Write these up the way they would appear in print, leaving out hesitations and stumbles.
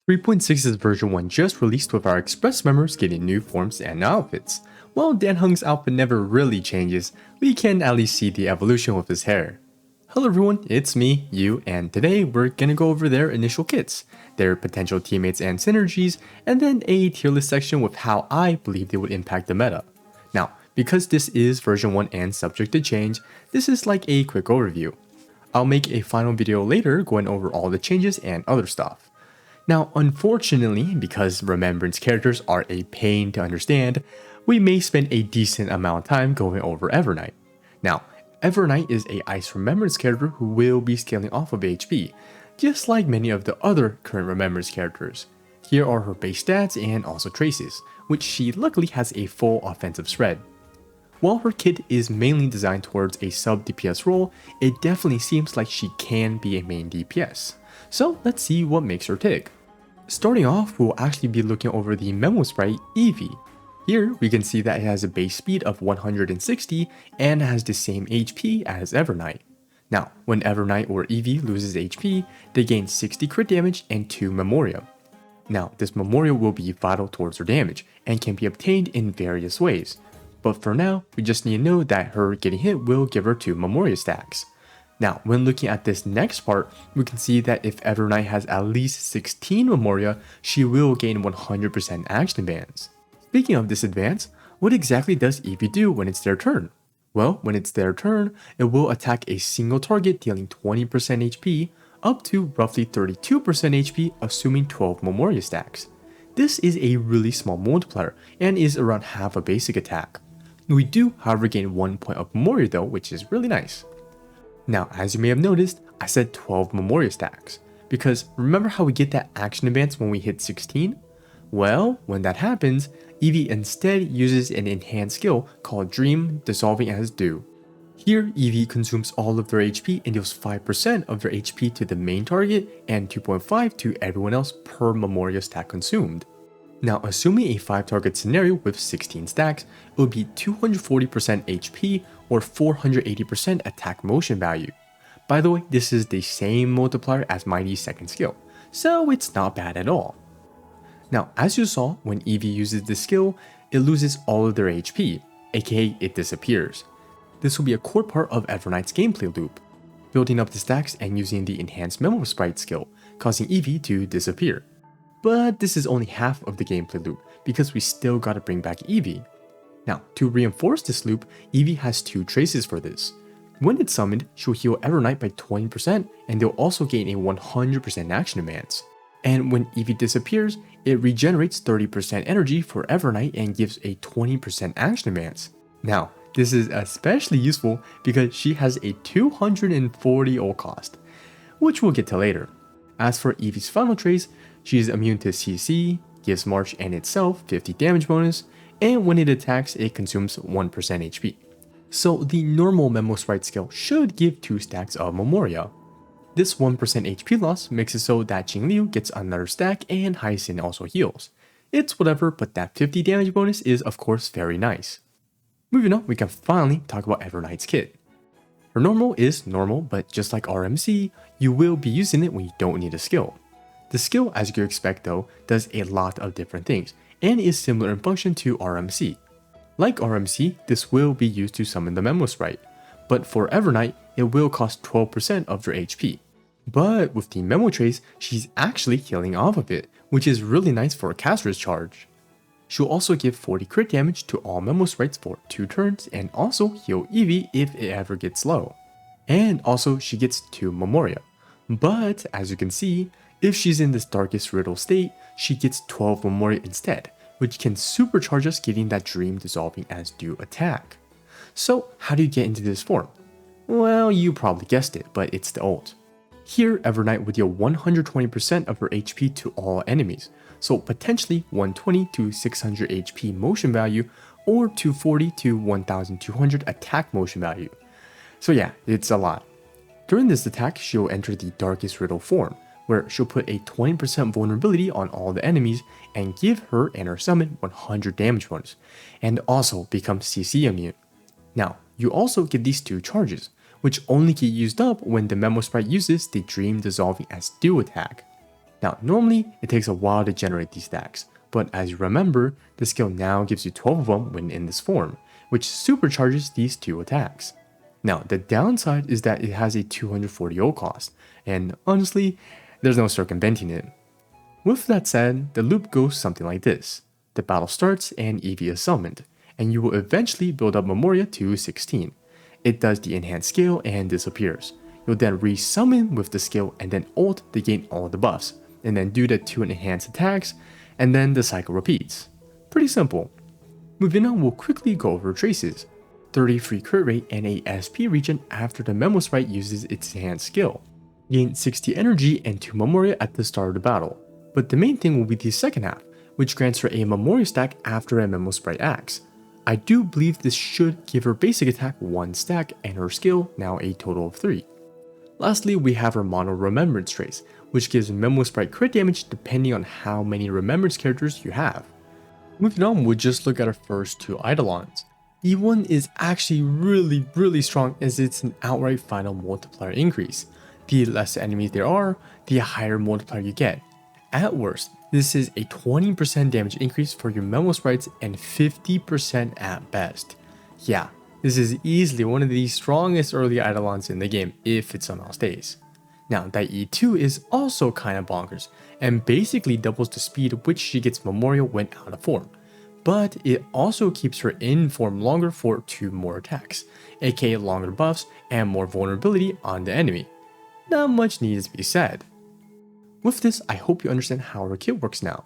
3.6's version 1 just released with our express members getting new forms and outfits. While Dan Heng's outfit never really changes, we can at least see the evolution with his hair. Hello everyone, it's me, you, and today we're gonna go over their initial kits, their potential teammates and synergies, and then a tier list section with how I believe they would impact the meta. Now, because this is version 1 and subject to change, this is like a quick overview. I'll make a final video later going over all the changes and other stuff. Now, unfortunately, because Remembrance characters are a pain to understand, we may spend a decent amount of time going over Evernight. Now, Evernight is a Ice Remembrance character who will be scaling off of HP, just like many of the other current Remembrance characters. Here are her base stats and also traces, which she luckily has a full offensive spread. While her kit is mainly designed towards a sub DPS role, it definitely seems like she can be a main DPS. So let's see what makes her tick. Starting off, we'll actually be looking over the Memo sprite, Evey. Here we can see that it has a base speed of 160 and has the same HP as Evernight. Now, when Evernight or Evey loses HP, they gain 60 crit damage and 2 Memoria. Now, this Memoria will be vital towards her damage and can be obtained in various ways. But for now, we just need to know that her getting hit will give her 2 Memoria stacks. Now, when looking at this next part, we can see that if Evernight has at least 16 Memoria, she will gain 100% action advance. Speaking of this advance, what exactly does Evey do when it's their turn? Well, when it's their turn, it will attack a single target dealing 20% HP, up to roughly 32% HP assuming 12 Memoria stacks. This is a really small multiplier and is around half a basic attack. We do, however, gain 1 point of Memoria though, which is really nice. Now, as you may have noticed, I said 12 Memoria stacks, because remember how we get that action advance when we hit 16? Well, when that happens, Evey instead uses an enhanced skill called Dream Dissolving as Dew. Here, Evey consumes all of their HP and deals 5% of their HP to the main target and 2.5 to everyone else per Memoria stack consumed. Now, assuming a 5-target scenario with 16 stacks, it would be 240% HP or 480% attack motion value. By the way, this is the same multiplier as Mighty's second skill, so it's not bad at all. Now, as you saw, when Evey uses this skill, it loses all of their HP, aka it disappears. This will be a core part of Evernight's gameplay loop, building up the stacks and using the enhanced Memo sprite skill, causing Evey to disappear. But this is only half of the gameplay loop, because we still gotta bring back Evey. Now, to reinforce this loop, Evey has 2 traces for this. When it's summoned, she'll heal Evernight by 20% and they'll also gain a 100% action advance. And when Evey disappears, it regenerates 30% energy for Evernight and gives a 20% action advance. Now, this is especially useful because she has a 240 ult cost, which we'll get to later. As for Evey's final trace, she is immune to CC, gives March and itself 50 damage bonus, and when it attacks, it consumes 1% HP. So the normal Memo sprite skill should give 2 stacks of Memoria. This 1% HP loss makes it so that Jingliu gets another stack and Hyacinth also heals. It's whatever, but that 50 damage bonus is of course very nice. Moving on, we can finally talk about Evernight's kit. Her normal is normal, but just like RMC, you will be using it when you don't need a skill. The skill, as you could expect though, does a lot of different things, and is similar in function to RMC. Like RMC, this will be used to summon the Memo sprite, but for Evernight, it will cost 12% of their HP. But with the Memo trace, she's actually healing off of it, which is really nice for a caster's charge. She'll also give 40 crit damage to all Memo sprites for 2 turns and also heal Evey if it ever gets low. And also she gets 2 Memoria. But as you can see, if she's in this Darkest Riddle state, she gets 12 Memoria instead, which can supercharge us getting that Dream Dissolving as Dew attack. So how do you get into this form? Well, you probably guessed it, but it's the ult. Here, Evernight would deal 120% of her HP to all enemies, so potentially 120 to 600 HP motion value or 240 to 1200 attack motion value. So yeah, it's a lot. During this attack, she'll enter the Darkest Riddle form, where she'll put a 20% vulnerability on all the enemies and give her and her summon 100 damage bonus, and also become CC immune. Now, you also get these 2 charges, which only get used up when the Memo sprite uses the Dream Dissolving as Dew attack. Now, normally it takes a while to generate these stacks, but as you remember, the skill now gives you 12 of them when in this form, which supercharges these 2 attacks. Now, the downside is that it has a 240 ult cost, and honestly, there's no circumventing it. With that said, the loop goes something like this. The battle starts and Evey is summoned, and you will eventually build up Memoria to 16. It does the enhanced skill and disappears. You'll then resummon with the skill and then ult to gain all the buffs, and then do the 2 enhanced attacks, and then the cycle repeats. Pretty simple. Moving on, we'll quickly go over traces. 30 free crit rate and a SP regen after the Memo sprite uses its enhanced skill. Gain 60 energy and 2 Memoria at the start of the battle. But the main thing will be the second half, which grants her a Memoria stack after a Memo sprite acts. I do believe this should give her basic attack 1 stack and her skill now a total of 3. Lastly, we have her mono remembrance trace, which gives Memo sprite crit damage depending on how many remembrance characters you have. Moving on, we'll just look at our first 2 Eidolons. E1 is actually really strong as it's an outright final multiplier increase. The less enemies there are, the higher multiplier you get. At worst, this is a 20% damage increase for your Memo sprites and 50% at best. Yeah, this is easily one of the strongest early Eidolons in the game if it somehow stays. Now that E2 is also kinda bonkers and basically doubles the speed at which she gets Memoria when out of form, but it also keeps her in form longer for 2 more attacks, aka longer buffs and more vulnerability on the enemy. Not much needs to be said. With this, I hope you understand how her kit works now.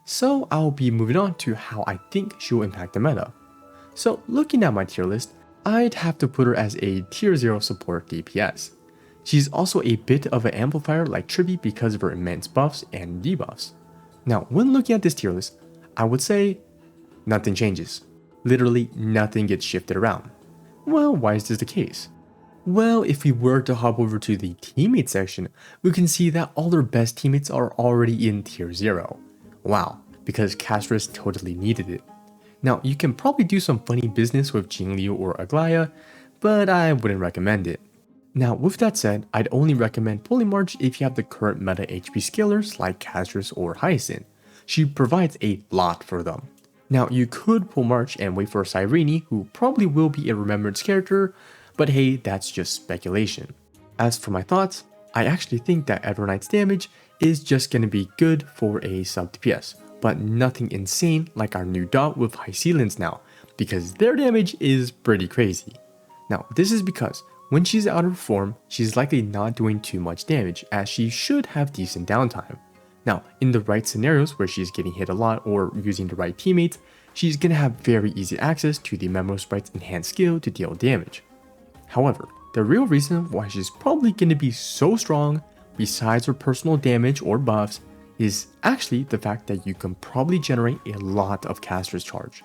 So I'll be moving on to how I think she will impact the meta. So looking at my tier list, I'd have to put her as a tier 0 support DPS. She's also a bit of an amplifier like Tribby because of her immense buffs and debuffs. Now when looking at this tier list, I would say nothing changes. Literally nothing gets shifted around. Well, why is this the case? Well, if we were to hop over to the teammate section, we can see that all their best teammates are already in tier 0. Wow, because Castris totally needed it. Now, you can probably do some funny business with Jingliu or Aglaya, but I wouldn't recommend it. Now, with that said, I'd only recommend pulling March if you have the current meta HP scalers like Castris or Hyacinth. She provides a lot for them. Now, you could pull March and wait for Serene, who probably will be a remembrance character, but hey, that's just speculation. As for my thoughts, I actually think that Evernight's damage is just gonna be good for a sub DPS, but nothing insane like our new dot with high ceilings now, because their damage is pretty crazy. Now, this is because when she's out of form, she's likely not doing too much damage as she should have decent downtime. Now, in the right scenarios where she's getting hit a lot or using the right teammates, she's gonna have very easy access to the Memo sprite's enhanced skill to deal damage. However, the real reason why she's probably gonna be so strong, besides her personal damage or buffs, is actually the fact that you can probably generate a lot of caster's charge.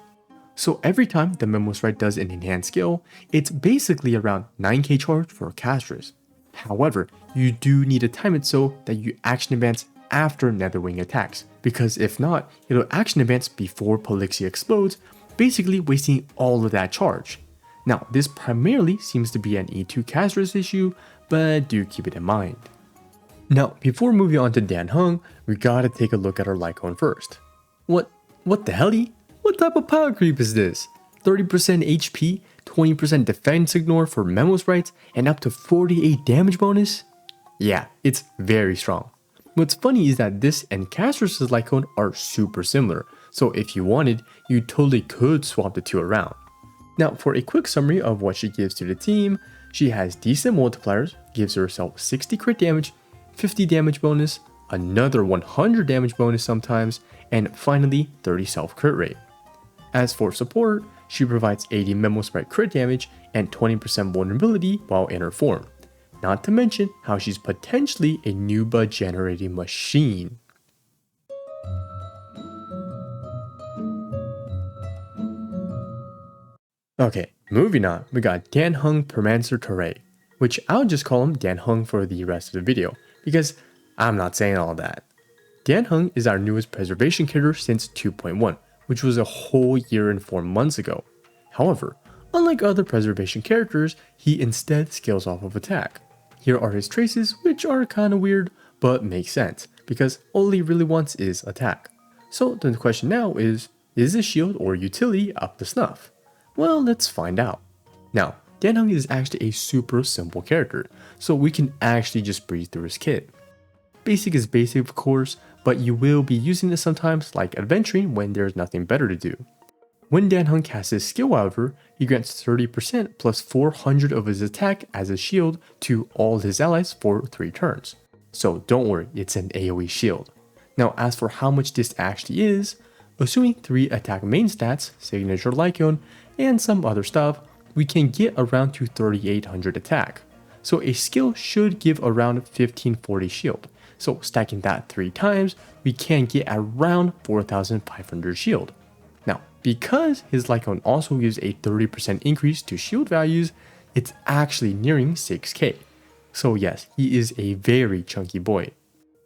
So every time the Memo sprite does an enhanced skill, it's basically around 9k charge for caster's. However, you do need to time it so that you action advance after Netherwing attacks, because if not, it'll action advance before Polixia explodes, basically wasting all of that charge. Now, this primarily seems to be an E2 caster's issue, but do keep it in mind. Now, before moving on to Dan Heng, we gotta take a look at our Lycone first. What the helly? What type of power creep is this? 30% HP, 20% defense ignore for Memo sprites, and up to 48 damage bonus? Yeah, it's very strong. What's funny is that this and Castris' Lycone are super similar, so if you wanted, you totally could swap the two around. Now, for a quick summary of what she gives to the team, she has decent multipliers, gives herself 60 crit damage, 50 damage bonus, another 100 damage bonus sometimes, and finally 30 self crit rate. As for support, she provides 80 Memo sprite crit damage and 20% vulnerability while in her form. Not to mention how she's potentially a Nuba generating machine. Okay, moving on, we got Dan Heng Permansor Terrae, which I'll just call him Dan Heng for the rest of the video, because I'm not saying all that. Dan Heng is our newest preservation character since 2.1, which was a whole year and 4 months ago. However, unlike other preservation characters, he instead scales off of attack. Here are his traces, which are kinda weird, but make sense, because all he really wants is attack. So the question now is his shield or utility up to snuff? Well, let's find out. Now, Dan Heng is actually a super simple character, so we can actually just breeze through his kit. Basic is basic of course, but you will be using this sometimes like adventuring when there's nothing better to do. When Dan Heng casts his skill however, he grants 30% plus 400 of his attack as a shield to all his allies for 3 turns. So don't worry, it's an AoE shield. Now as for how much this actually is, assuming 3 attack main stats, signature Lycone, and some other stuff, we can get around to 3800 attack. So a skill should give around 1540 shield. So stacking that 3 times, we can get around 4500 shield. Now, because his Lycone also gives a 30% increase to shield values, it's actually nearing 6k. So yes, he is a very chunky boy.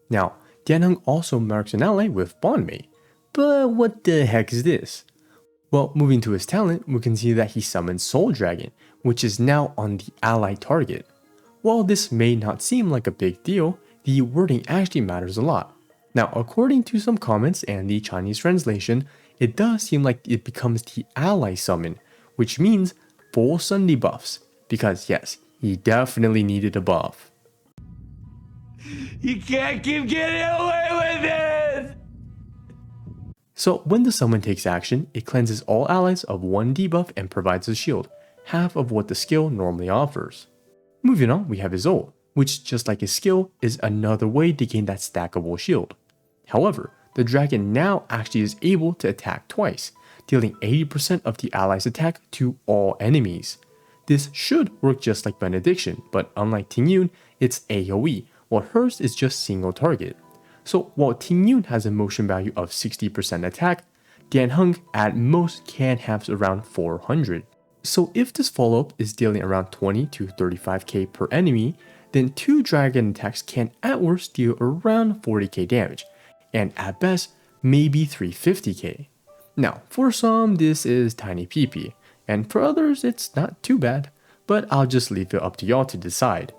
Now, Dan Heng also marks an ally with Bondmate. But what the heck is this? Well, moving to his talent, we can see that he summons Soul Dragon, which is now on the ally target. While this may not seem like a big deal, the wording actually matters a lot. Now, according to some comments and the Chinese translation, it does seem like it becomes the ally summon, which means full sun debuffs, because yes, he definitely needed a buff. You can't keep getting away with this! So when the summon takes action, it cleanses all allies of 1 debuff and provides a shield, half of what the skill normally offers. Moving on, we have his ult, which just like his skill is another way to gain that stackable shield. However, the dragon now actually is able to attack twice, dealing 80% of the allies' attack to all enemies. This should work just like Benediction, but unlike Tingyun, it's AoE, while hers is just single target. So while Tingyun has a motion value of 60% attack, Dan Heng at most can have around 400. So if this follow-up is dealing around 20 to 35k per enemy, then 2 dragon attacks can at worst deal around 40k damage, and at best, maybe 350k. Now, for some, this is tiny PP, and for others, it's not too bad, but I'll just leave it up to y'all to decide.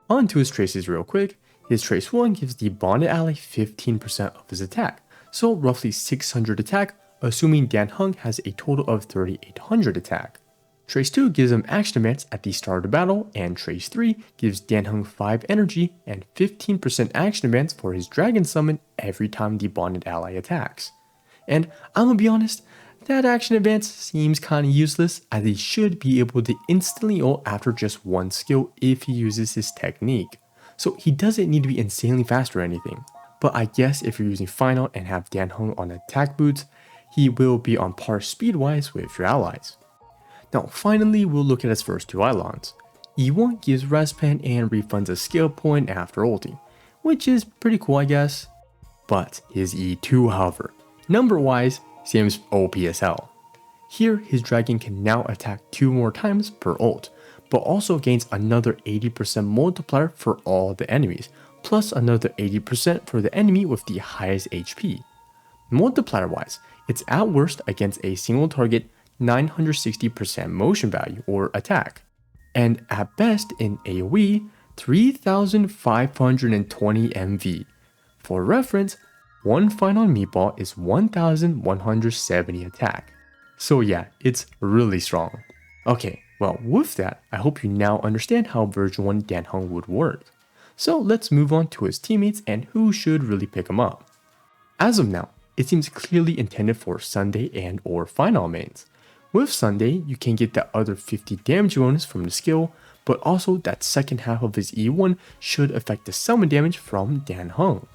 On to his traces real quick. His trace 1 gives the bonded ally 15% of his attack, so roughly 600 attack, assuming Dan Heng has a total of 3800 attack. Trace 2 gives him action advance at the start of the battle, and Trace 3 gives Dan Heng 5 energy and 15% action advance for his dragon summon every time the bonded ally attacks. And I'm gonna be honest, that action advance seems kinda useless as he should be able to instantly ult after just 1 skill if he uses his technique. So he doesn't need to be insanely fast or anything. But I guess if you're using Final and have Dan Heng on attack boots, he will be on par speed-wise with your allies. Now finally, we'll look at his first 2 Eidolons. E1 gives Respan and refunds a skill point after ulting, which is pretty cool I guess. But his E2 however, number-wise, seems OP as hell. Here, his dragon can now attack 2 more times per ult, but also gains another 80% multiplier for all the enemies, plus another 80% for the enemy with the highest HP. Multiplier wise, it's at worst against a single target 960% motion value or attack, and at best in AoE 3520 MV. For reference, 1 final meatball is 1170 attack. So yeah, it's really strong. Okay, well with that, I hope you now understand how version 1 Dan Heng would work. So let's move on to his teammates and who should really pick him up. As of now, it seems clearly intended for Sunday and or final mains. With Sunday, you can get that other 50 damage bonus from the skill, but also that second half of his E1 should affect the summon damage from Dan Heng.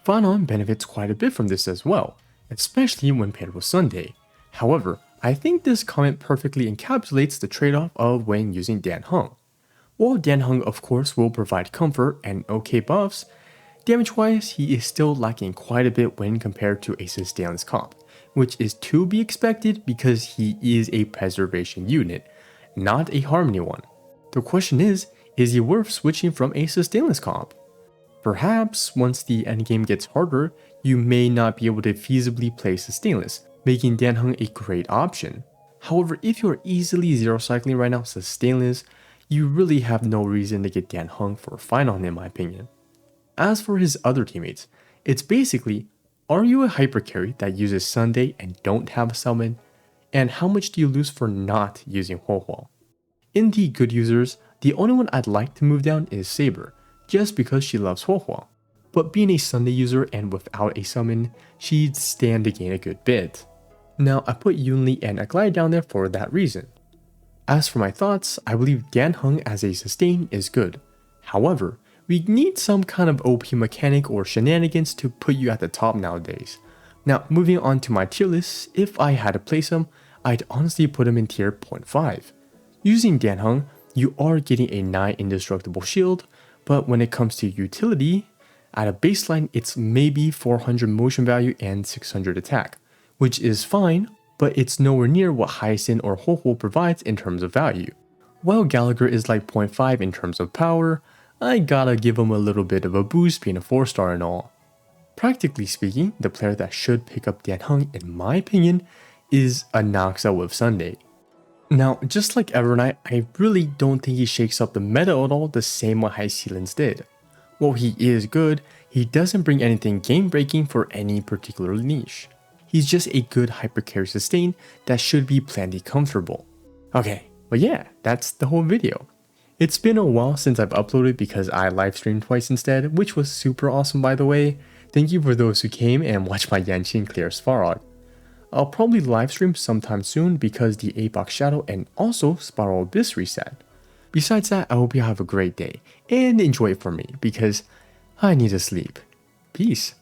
Fanon benefits quite a bit from this as well, especially when paired with Sunday. However, I think this comment perfectly encapsulates the trade-off of when using Dan Heng. While Dan Heng of course will provide comfort and okay buffs, damage-wise he is still lacking quite a bit when compared to a sustainless comp, which is to be expected because he is a preservation unit, not a harmony one. The question is he worth switching from a sustainless comp? Perhaps once the endgame gets harder, you may not be able to feasibly play sustainless, making Dan Heng a great option. However, if you are easily zero cycling right now sustainless, you really have no reason to get Dan Heng for Final in my opinion. As for his other teammates, it's basically, are you a hyper carry that uses Sunday and don't have a summon? And how much do you lose for not using Huohuo? In the good users, the only one I'd like to move down is Saber, just because she loves Huohuo. But being a Sunday user and without a summon, she'd stand to gain a good bit. Now I put Yunli and Aglaya down there for that reason. As for my thoughts, I believe Dan Heng as a sustain is good. However, we need some kind of OP mechanic or shenanigans to put you at the top nowadays. Now moving on to my tier list, if I had to place him, I'd honestly put him in tier 0.5. Using Dan Heng, you are getting a 9 indestructible shield, but when it comes to utility, at a baseline it's maybe 400 motion value and 600 attack, which is fine, but it's nowhere near what Hyacinth or Huohuo provides in terms of value. While Gallagher is like 0.5 in terms of power, I gotta give him a little bit of a boost being a 4-star and all. Practically speaking, the player that should pick up Dan Heng in my opinion is a Noxa with Sunday. Now, just like Evernight, I really don't think he shakes up the meta at all the same way High Ceilings did. While he is good, he doesn't bring anything game breaking for any particular niche. He's just a good hyper carry sustain that should be plenty comfortable. Okay, but yeah, that's the whole video. It's been a while since I've uploaded because I live streamed twice instead, which was super awesome by the way. Thank you for those who came and watched my Yanqing clear Svarog. I'll probably live stream sometime soon because the Apex Shadow and also Spiral Abyss reset. Besides that, I hope you have a great day and enjoy it for me because I need to sleep. Peace.